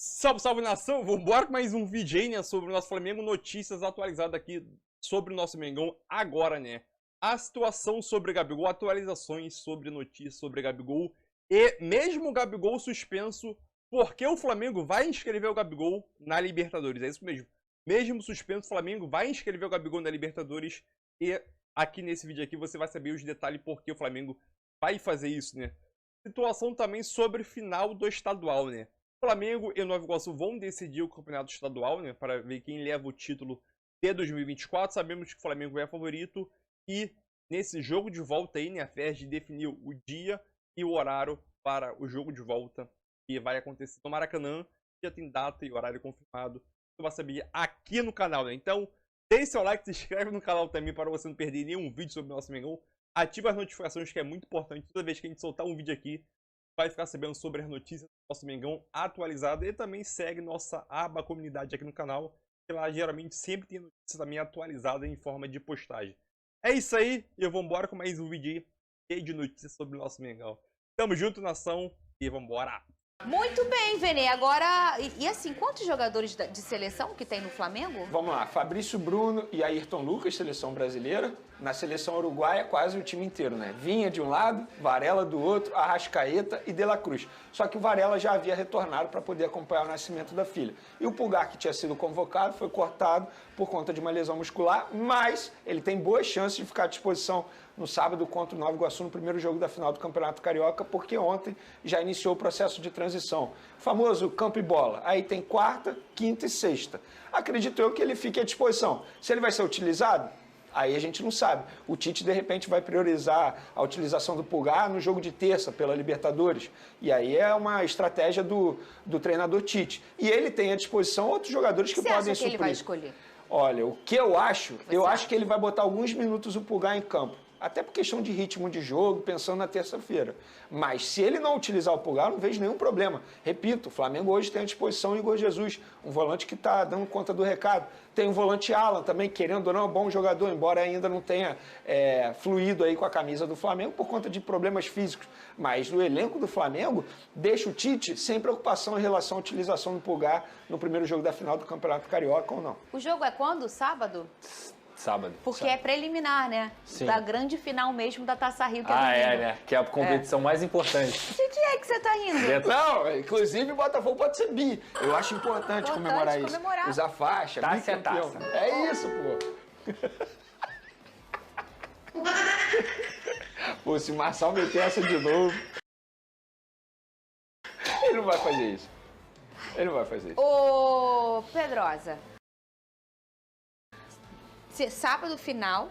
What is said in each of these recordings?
Salve, salve nação! Vambora com mais um vídeo aí, né, sobre o nosso Flamengo, notícias atualizadas aqui sobre o nosso Mengão agora, né? A situação sobre o Gabigol, atualizações sobre notícias sobre o Gabigol e mesmo o Gabigol suspenso, porque o Flamengo vai inscrever o Gabigol na Libertadores, é isso mesmo. Mesmo suspenso, o Flamengo vai inscrever o Gabigol na Libertadores e aqui nesse vídeo aqui você vai saber os detalhes porque o Flamengo vai fazer isso, né? Situação também sobre final do estadual, né? Flamengo e Nova Iguaçu vão decidir o campeonato estadual, né, para ver quem leva o título de 2024. Sabemos que o Flamengo é favorito e nesse jogo de volta aí, né, a FERJ definiu o dia e o horário para o jogo de volta que vai acontecer no Maracanã. Já tem data e horário confirmado. Você vai saber aqui no canal, né? Então, deixe seu like, se inscreve no canal também para você não perder nenhum vídeo sobre o nosso Mengão. Ativa as notificações que é muito importante. Toda vez que a gente soltar um vídeo aqui, vai ficar sabendo sobre as notícias do nosso Mengão atualizado e também segue nossa aba comunidade aqui no canal, que lá geralmente sempre tem notícias também atualizadas em forma de postagem. É isso aí, e eu vou embora com mais um vídeo cheio de notícias sobre o nosso Mengão. Tamo junto, nação, e vambora! Muito bem, Vene. Agora, e assim, quantos jogadores de seleção que tem no Flamengo? Vamos lá, Fabrício Bruno e Ayrton Lucas, seleção brasileira. Na seleção uruguaia, quase o time inteiro, né? Vinha de um lado, Varela do outro, Arrascaeta e De La Cruz. Só que o Varela já havia retornado para poder acompanhar o nascimento da filha. E o Pulgar, que tinha sido convocado, foi cortado por conta de uma lesão muscular, mas ele tem boas chances de ficar à disposição no sábado contra o Nova Iguaçu, no primeiro jogo da final do Campeonato Carioca, porque ontem já iniciou o processo de transição. O famoso campo e bola. Aí tem quarta, quinta e sexta. Acredito eu que ele fique à disposição. Se ele vai ser utilizado, aí a gente não sabe. O Tite, de repente, vai priorizar a utilização do Pulgar no jogo de terça pela Libertadores. E aí é uma estratégia do treinador Tite. E ele tem à disposição outros jogadores que podem suprir. Você acha que ele vai escolher? Olha, o que eu acho, acho que ele vai botar alguns minutos o Pulgar em campo. Até por questão de ritmo de jogo, pensando na terça-feira. Mas se ele não utilizar o Pulgar, eu não vejo nenhum problema. Repito, o Flamengo hoje tem à disposição o Igor Jesus, um volante que está dando conta do recado. Tem o volante Alan também, querendo ou não, é um bom jogador, embora ainda não tenha fluído aí com a camisa do Flamengo por conta de problemas físicos. Mas no elenco do Flamengo, deixa o Tite sem preocupação em relação à utilização do Pulgar no primeiro jogo da final do Campeonato Carioca ou não. O jogo é quando? Sábado? Sábado. Porque é preliminar, né? Sim. Da grande final mesmo da Taça Rio, que é domingo. domingo. Né? Que é a competição mais importante. De que é que você tá rindo? Não, inclusive o Botafogo pode ser bi. Eu acho importante comemorar isso. Usar faixa, taça é taça. É isso, pô. Pô, se o Marçal meter essa de novo... Ele não vai fazer isso. Ele não vai fazer isso. Ô, Pedrosa... Sábado final,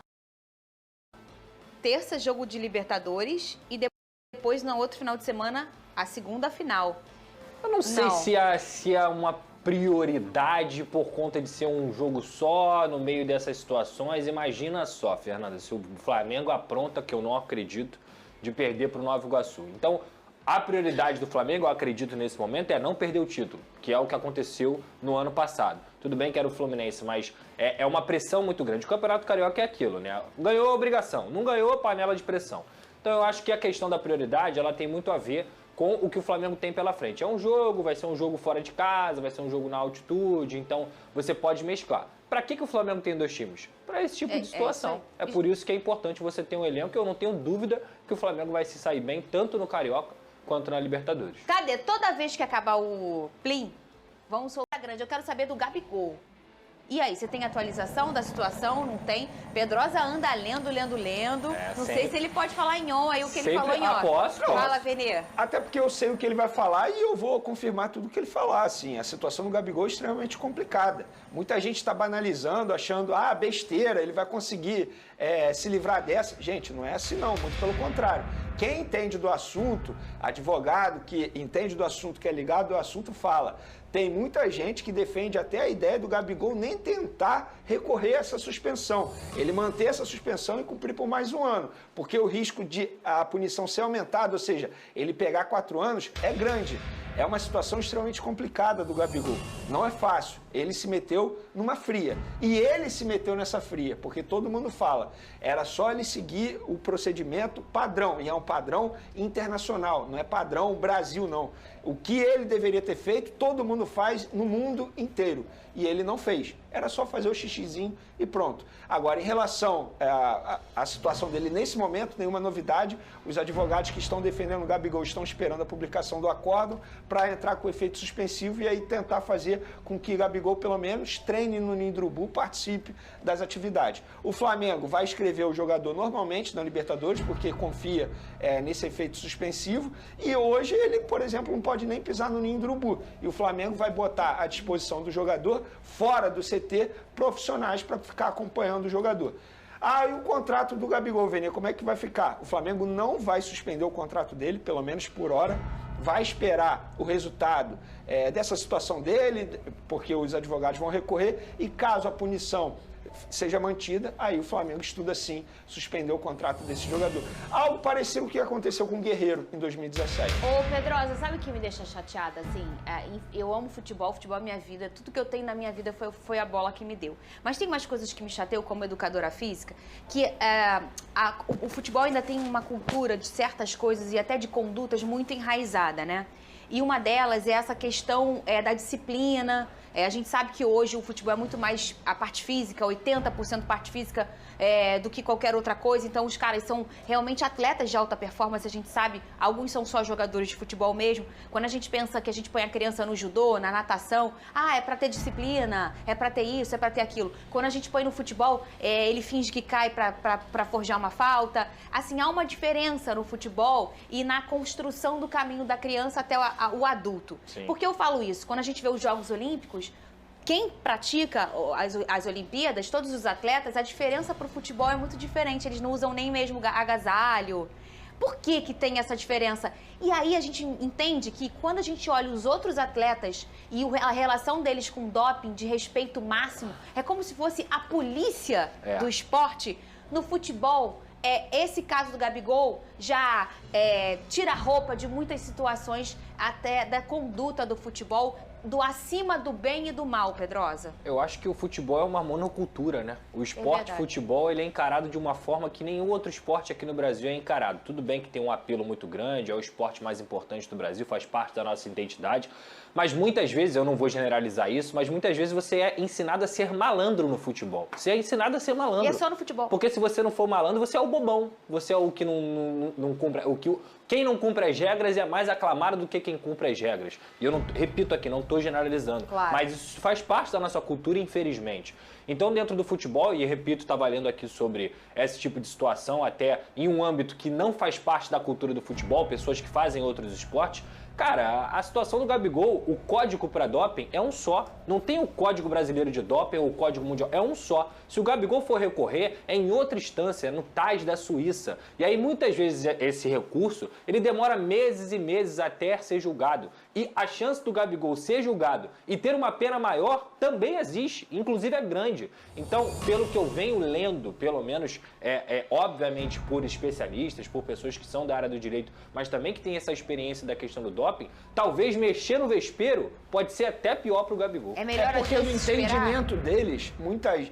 terça jogo de Libertadores e depois no outro final de semana a segunda final. Eu não sei se é uma prioridade por conta de ser um jogo só no meio dessas situações. Imagina só, Fernanda, se o Flamengo apronta, que eu não acredito, de perder para o Nova Iguaçu. Então, a prioridade do Flamengo, eu acredito nesse momento, é não perder o título, que é o que aconteceu no ano passado. Tudo bem que era o Fluminense, mas é uma pressão muito grande. O Campeonato Carioca é aquilo, né? Ganhou a obrigação, não ganhou a panela de pressão. Então eu acho que a questão da prioridade, ela tem muito a ver com o que o Flamengo tem pela frente. É um jogo, vai ser um jogo fora de casa, vai ser um jogo na altitude, então você pode mesclar. Para que o Flamengo tem dois times? Para esse tipo de situação. É por isso que é importante você ter um elenco, que eu não tenho dúvida que o Flamengo vai se sair bem, tanto no Carioca quanto na Libertadores. Cadê? Toda vez que acabar o Plim, vamos soltar grande. Eu quero saber do Gabigol. E aí, você tem atualização da situação? Não tem? Pedrosa anda lendo. Não sei se ele pode falar em on, aí o que ele falou em off. Posso. Fala, Venê. Até porque eu sei o que ele vai falar e eu vou confirmar tudo o que ele falar. Assim, a situação do Gabigol é extremamente complicada. Muita gente está banalizando, achando, besteira, ele vai conseguir se livrar dessa. Gente, não é assim não, muito pelo contrário. Quem entende do assunto, advogado que entende do assunto, que é ligado ao assunto, fala. Tem muita gente que defende até a ideia do Gabigol nem tentar recorrer a essa suspensão. Ele manter essa suspensão e cumprir por mais um ano. Porque o risco de a punição ser aumentada, ou seja, ele pegar 4 anos, é grande. É uma situação extremamente complicada do Gabigol. Não é fácil. Ele se meteu numa fria. E ele se meteu nessa fria, porque todo mundo fala. Era só ele seguir o procedimento padrão. E é um padrão internacional, não é padrão Brasil, não. O que ele deveria ter feito, todo mundo faz no mundo inteiro. E ele não fez. Era só fazer o xixizinho e pronto. Agora, em relação à situação dele nesse momento, nenhuma novidade. Os advogados que estão defendendo o Gabigol estão esperando a publicação do acórdão para entrar com efeito suspensivo e aí tentar fazer com que Gabigol, pelo menos, treine no Ninho do Urubu, participe das atividades. O Flamengo vai inscrever o jogador normalmente na Libertadores, porque confia nesse efeito suspensivo. E hoje ele, por exemplo, não pode nem pisar no Ninho do Urubu. E o Flamengo vai botar à disposição do jogador, fora do CT, profissionais para ficar acompanhando o jogador. E o contrato do Gabigol, Vene, como é que vai ficar? O Flamengo não vai suspender o contrato dele, pelo menos por hora. Vai esperar o resultado dessa situação dele, porque os advogados vão recorrer, e caso a punição seja mantida, aí o Flamengo estuda sim suspender o contrato desse jogador. Algo parecido com o que aconteceu com o Guerreiro em 2017. Ô Pedrosa, sabe o que me deixa chateada? Assim, eu amo futebol, futebol é minha vida, tudo que eu tenho na minha vida foi a bola que me deu. Mas tem umas coisas que me chateiam como educadora física, que o futebol ainda tem uma cultura de certas coisas e até de condutas muito enraizada, né? E uma delas é essa questão da disciplina. A gente sabe que hoje o futebol é muito mais a parte física, 80% parte física do que qualquer outra coisa. Então os caras são realmente atletas de alta performance, a gente sabe, alguns são só jogadores de futebol mesmo. Quando a gente pensa que a gente põe a criança no judô, na natação, é pra ter disciplina, é pra ter isso, é pra ter aquilo. Quando a gente põe no futebol, ele finge que cai pra forjar uma falta. Assim, há uma diferença no futebol e na construção do caminho da criança até o adulto. Sim. Por que eu falo isso? Quando a gente vê os Jogos Olímpicos, quem pratica as Olimpíadas, todos os atletas, a diferença para o futebol é muito diferente. Eles não usam nem mesmo agasalho. Por que tem essa diferença? E aí a gente entende que quando a gente olha os outros atletas e a relação deles com doping de respeito máximo, é como se fosse a polícia do esporte. No futebol, esse caso do Gabigol já tira a roupa de muitas situações, até da conduta do futebol, do acima do bem e do mal, Pedrosa. Eu acho que o futebol é uma monocultura, né? O esporte futebol, ele é encarado de uma forma que nenhum outro esporte aqui no Brasil é encarado. Tudo bem que tem um apelo muito grande, é o esporte mais importante do Brasil, faz parte da nossa identidade, mas muitas vezes, eu não vou generalizar isso, mas muitas vezes você é ensinado a ser malandro no futebol. Você é ensinado a ser malandro. E é só no futebol. Porque se você não for malandro, você é o bobão. Você é o que não cumpre... Quem não cumpre as regras é mais aclamado do que quem cumpre as regras. E eu repito aqui, não estou generalizando. Claro. Mas isso faz parte da nossa cultura, infelizmente. Então, dentro do futebol, e repito, estava lendo aqui sobre esse tipo de situação, até em um âmbito que não faz parte da cultura do futebol, pessoas que fazem outros esportes. Cara, a situação do Gabigol, o código para doping é um só. Não tem o Código Brasileiro de Doping ou o Código Mundial, é um só. Se o Gabigol for recorrer, é em outra instância, no TAS da Suíça. E aí, muitas vezes, esse recurso, ele demora meses e meses até ser julgado. E a chance do Gabigol ser julgado e ter uma pena maior também existe, inclusive é grande. Então, pelo que eu venho lendo, pelo menos, obviamente por especialistas, por pessoas que são da área do direito, mas também que têm essa experiência da questão do doping, talvez mexer no vespeiro pode ser até pior para o Gabigol. É melhor porque a no gente esperar. entendimento deles,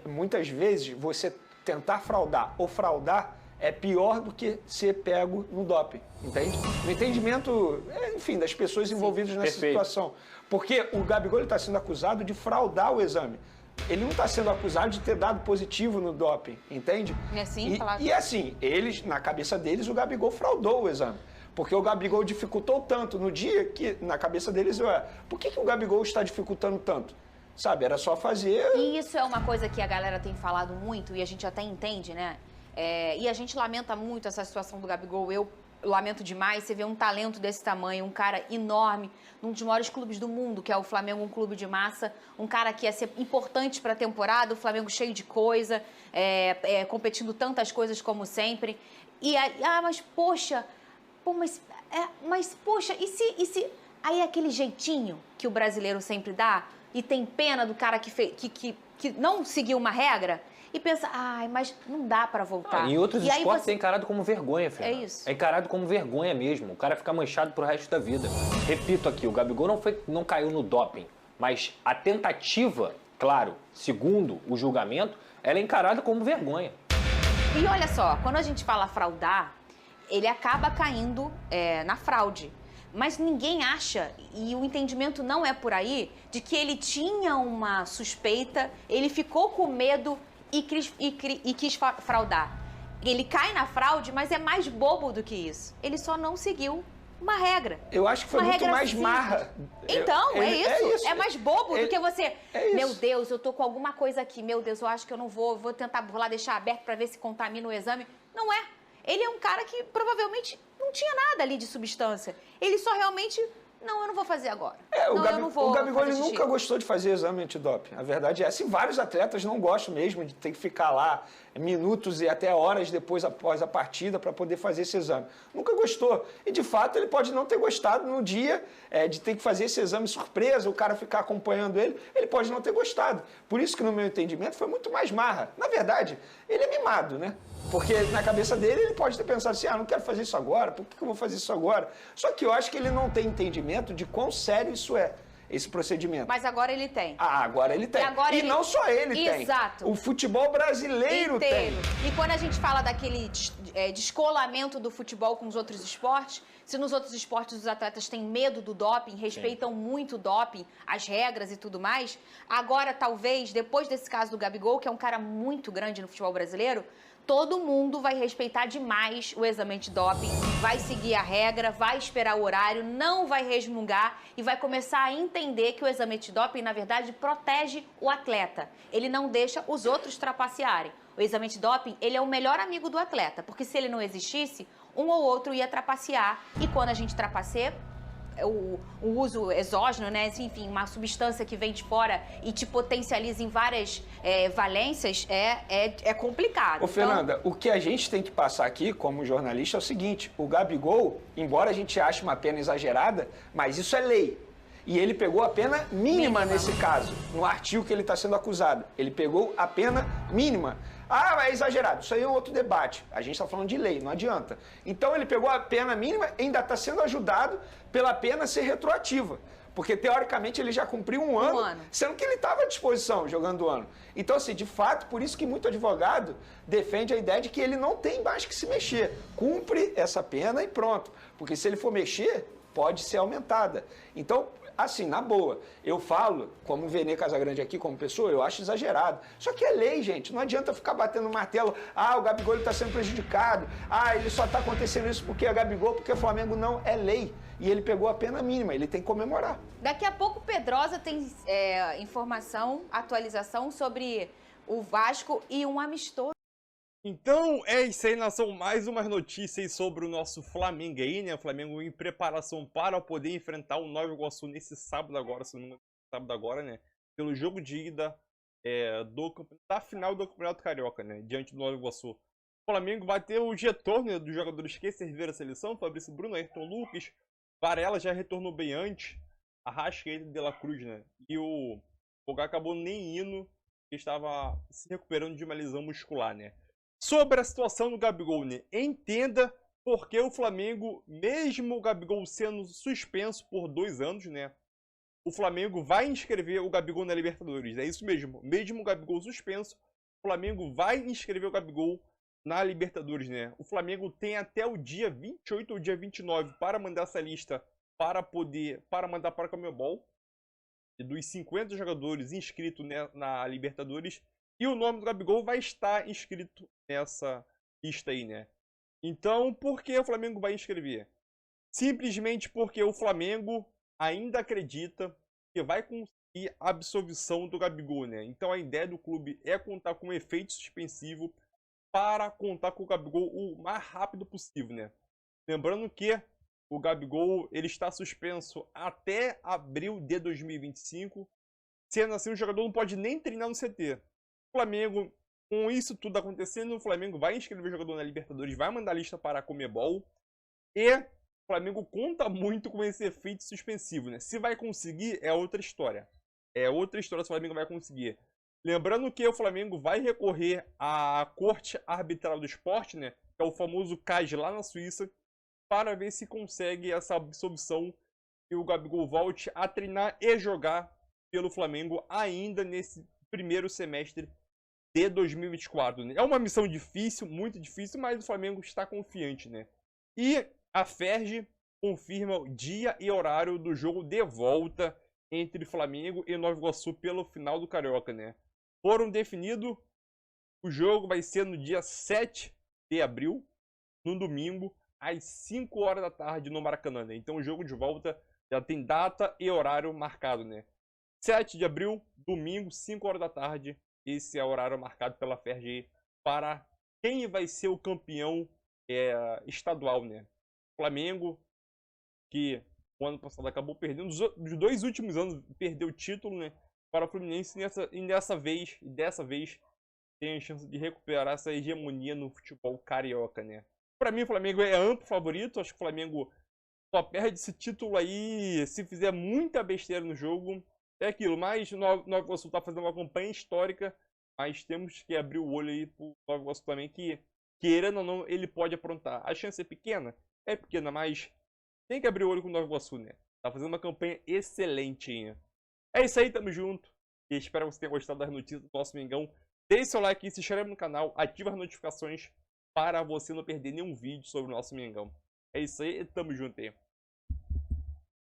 muitas vezes, você tentar fraudar ou fraudar é pior do que ser pego no doping, entende? No entendimento, enfim, das pessoas envolvidas nessa situação. Porque o Gabigol está sendo acusado de fraudar o exame. Ele não está sendo acusado de ter dado positivo no doping, entende? É assim, e assim, eles, na cabeça deles, o Gabigol fraudou o exame. Porque o Gabigol dificultou tanto no dia que, na cabeça deles, por que o Gabigol está dificultando tanto? Sabe, era só fazer... E isso é uma coisa que a galera tem falado muito e a gente até entende, né? E a gente lamenta muito essa situação do Gabigol. Eu lamento demais. Você vê um talento desse tamanho, um cara enorme, num dos maiores clubes do mundo, que é o Flamengo, um clube de massa, um cara que ia ser importante para a temporada, o Flamengo cheio de coisa, competindo tantas coisas como sempre. E mas poxa, poxa, e se aí aquele jeitinho que o brasileiro sempre dá e tem pena do cara que não seguiu uma regra? E pensa, mas não dá pra voltar. Em outros esportes é encarado como vergonha, Fernanda. É isso. É encarado como vergonha mesmo. O cara fica manchado pro resto da vida. Repito aqui, o Gabigol não caiu no doping, mas a tentativa, claro, segundo o julgamento, ela é encarada como vergonha. E olha só, quando a gente fala fraudar, ele acaba caindo na fraude. Mas ninguém acha, e o entendimento não é por aí, de que ele tinha uma suspeita, ele ficou com medo e quis fraudar. Ele cai na fraude, mas é mais bobo do que isso. Ele só não seguiu uma regra. Eu acho que foi muito mais marra. Então, é isso. É mais bobo do que você... É isso. Meu Deus, eu tô com alguma coisa aqui. Meu Deus, eu acho que eu não vou vou lá deixar aberto para ver se contamina o exame. Não é. Ele é um cara que provavelmente não tinha nada ali de substância. Ele só realmente... Não, eu não vou fazer agora. O Gabigol ele nunca gostou de fazer exame antidoping. A verdade é essa. E vários atletas não gostam mesmo de ter que ficar lá minutos e até horas depois, após a partida, para poder fazer esse exame. Nunca gostou. E, de fato, ele pode não ter gostado no dia de ter que fazer esse exame surpresa, o cara ficar acompanhando ele. Ele pode não ter gostado. Por isso que, no meu entendimento, foi muito mais marra. Na verdade, ele é mimado, né? Porque na cabeça dele, ele pode ter pensado assim, não quero fazer isso agora, por que eu vou fazer isso agora? Só que eu acho que ele não tem entendimento de quão sério isso é, esse procedimento. Mas agora ele tem. Agora ele tem. E não só ele tem. Exato. O futebol brasileiro inteiro tem. E quando a gente fala daquele descolamento do futebol com os outros esportes, se nos outros esportes os atletas têm medo do doping, respeitam muito o doping, as regras e tudo mais, agora talvez, depois desse caso do Gabigol, que é um cara muito grande no futebol brasileiro, todo mundo vai respeitar demais o exame antidoping, vai seguir a regra, vai esperar o horário, não vai resmungar e vai começar a entender que o exame antidoping, na verdade, protege o atleta. Ele não deixa os outros trapacearem. O exame antidoping, ele é o melhor amigo do atleta, porque se ele não existisse, um ou outro ia trapacear. E quando a gente trapaceia, o uso exógeno, né? Enfim, uma substância que vem de fora e te potencializa em várias valências, é complicado. Ô, Fernanda, o que a gente tem que passar aqui, como jornalista, é o seguinte: o Gabigol, embora a gente ache uma pena exagerada, mas isso é lei. E ele pegou a pena mínima nesse caso, no artigo que ele está sendo acusado. Ele pegou a pena mínima. É exagerado. Isso aí é um outro debate. A gente está falando de lei, não adianta. Então ele pegou a pena mínima e ainda está sendo ajudado pela pena ser retroativa. Porque, teoricamente, ele já cumpriu um ano, sendo que ele estava à disposição jogando o ano. Então, assim, de fato, por isso que muito advogado defende a ideia de que ele não tem mais que se mexer. Cumpre essa pena e pronto. Porque se ele for mexer, pode ser aumentada. Então, assim, na boa, eu falo, como o Vene Casagrande aqui, como pessoa, eu acho exagerado. Só que é lei, gente. Não adianta ficar batendo martelo. O Gabigol está sendo prejudicado. Ele só está acontecendo isso porque é Gabigol, porque o Flamengo não é lei. E ele pegou a pena mínima, ele tem que comemorar. Daqui a pouco, Pedrosa tem informação, atualização sobre o Vasco e um amistoso. Então, é isso aí, nação. Mais umas notícias sobre o nosso Flamengo aí, né? O Flamengo em preparação para poder enfrentar o Nova Iguaçu nesse sábado agora, se não me engano, sábado agora, né? Pelo jogo de ida da final do Campeonato Carioca, né? Diante do Nova Iguaçu. O Flamengo vai ter o retorno, né, dos jogadores que serviram a seleção, Fabrício Bruno, Ayrton Lucas, Varela já retornou bem antes, Arrascaeta e De La Cruz, né? E o Pogba acabou nem indo, porque estava se recuperando de uma lesão muscular, né? Sobre a situação do Gabigol, né? Entenda porque o Flamengo, mesmo o Gabigol sendo suspenso por 2 anos, né? O Flamengo vai inscrever o Gabigol na Libertadores. É isso mesmo. Mesmo o Gabigol suspenso, o Flamengo vai inscrever o Gabigol na Libertadores, né? O Flamengo tem até o dia 28 ou dia 29 para mandar essa lista para mandar para a Conmebol dos 50 jogadores inscritos, né, na Libertadores. E o nome do Gabigol vai estar inscrito nessa lista aí, né? Então, por que o Flamengo vai inscrever? Simplesmente porque o Flamengo ainda acredita que vai conseguir a absolvição do Gabigol, né? Então a ideia do clube é contar com um efeito suspensivo para contar com o Gabigol o mais rápido possível, né? Lembrando que o Gabigol ele está suspenso até abril de 2025. Sendo assim, o jogador não pode nem treinar no CT. O Flamengo, com isso tudo acontecendo, o Flamengo vai inscrever o jogador na Libertadores, vai mandar a lista para a Conmebol. E o Flamengo conta muito com esse efeito suspensivo, né? Se vai conseguir, é outra história. É outra história se o Flamengo vai conseguir. Lembrando que o Flamengo vai recorrer à Corte Arbitral do Esporte, né? Que é o famoso CAS lá na Suíça, para ver se consegue essa absolvição e o Gabigol volte a treinar e jogar pelo Flamengo ainda nesse primeiro semestre de 2024, né? É uma missão difícil, muito difícil, mas o Flamengo está confiante, né? E a Ferg confirma o dia e horário do jogo de volta entre Flamengo e Nova Iguaçu pelo final do Carioca, né? Foram definidos, o jogo vai ser no dia 7 de abril, no domingo, às 5 horas da tarde no Maracanã, né? Então o jogo de volta já tem data e horário marcado, né? 7 de abril, domingo, 5 horas da tarde. Esse é o horário marcado pela Ferg para quem vai ser o campeão estadual, né? Flamengo, que o ano passado acabou perdendo, dos 2 últimos anos perdeu o título, né? Para o Fluminense e dessa vez tem a chance de recuperar essa hegemonia no futebol carioca, né? Para mim o Flamengo é amplo favorito, acho que o Flamengo só perde esse título aí se fizer muita besteira no jogo. É aquilo, mas o Nova Iguaçu tá fazendo uma campanha histórica, mas temos que abrir o olho aí pro Nova Iguaçu também, que, querendo ou não, ele pode aprontar. A chance é pequena? É pequena, mas tem que abrir o olho com o Nova Iguaçu, né? Tá fazendo uma campanha excelente, hein? É isso aí, tamo junto. E espero que você tenha gostado das notícias do nosso Mengão. Deixe seu like, se inscreve no canal, ativa as notificações para você não perder nenhum vídeo sobre o nosso Mengão. É isso aí, tamo junto aí.